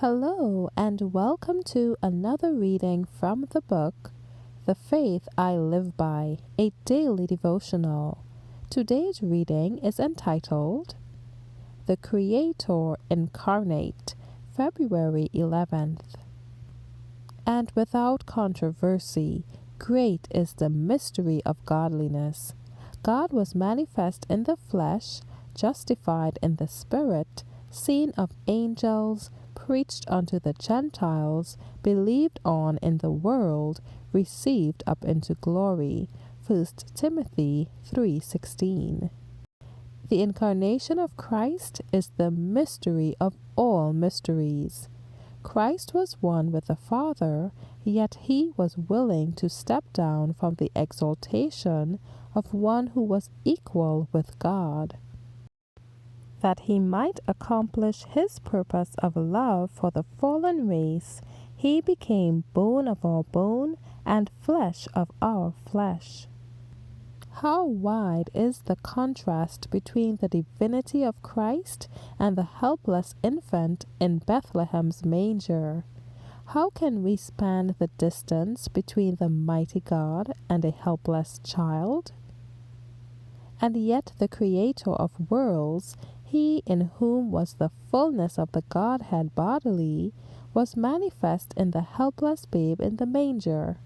Hello, and welcome to another reading from the book, The Faith I Live By, a daily devotional. Today's reading is entitled, The Creator Incarnate, February 11th. And without controversy, great is the mystery of godliness. God was manifest in the flesh, justified in the spirit, seen of angels, preached unto the Gentiles, believed on in the world, received up into glory. 1 Timothy 3:16. The incarnation of Christ is the mystery of all mysteries. Christ was one with the Father, yet he was willing to step down from the exaltation of one who was equal with God, that he might accomplish his purpose of love for the fallen race. He became bone of our bone and flesh of our flesh. How wide is the contrast between the divinity of Christ and the helpless infant in Bethlehem's manger. How can we span the distance between the mighty God and a helpless child? And yet the Creator of worlds, he in whom was the fullness of the Godhead bodily, was manifest in the helpless babe in the manger,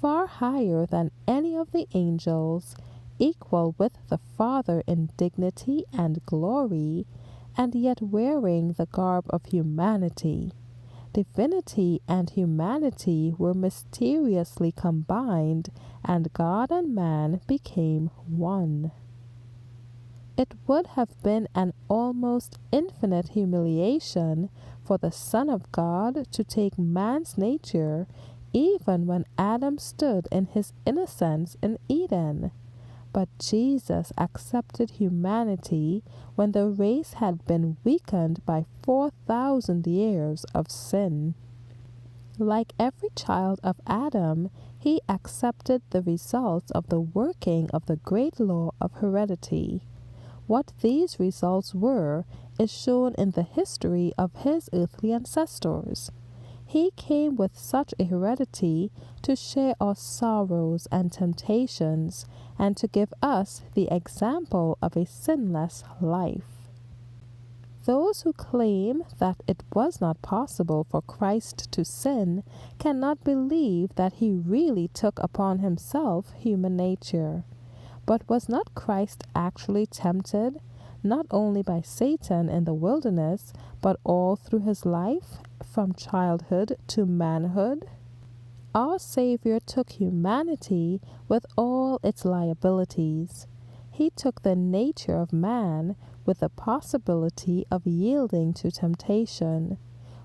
far higher than any of the angels, equal with the Father in dignity and glory, and yet wearing the garb of humanity. Divinity and humanity were mysteriously combined, and God and man became one. It would have been an almost infinite humiliation for the Son of God to take man's nature, even when Adam stood in his innocence in Eden. But Jesus accepted humanity when the race had been weakened by 4,000 years of sin. Like every child of Adam, he accepted the results of the working of the great law of heredity. What these results were is shown in the history of his earthly ancestors. He came with such a heredity to share our sorrows and temptations, and to give us the example of a sinless life. Those who claim that it was not possible for Christ to sin cannot believe that he really took upon himself human nature. But was not Christ actually tempted, not only by Satan in the wilderness, but all through his life, from childhood to manhood? Our Savior took humanity with all its liabilities. He took the nature of man with the possibility of yielding to temptation.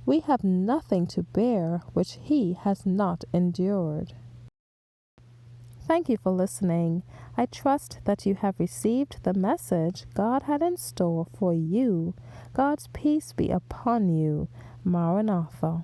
We have nothing to bear which he has not endured. Thank you for listening. I trust that you have received the message God had in store for you. God's peace be upon you. Maranatha.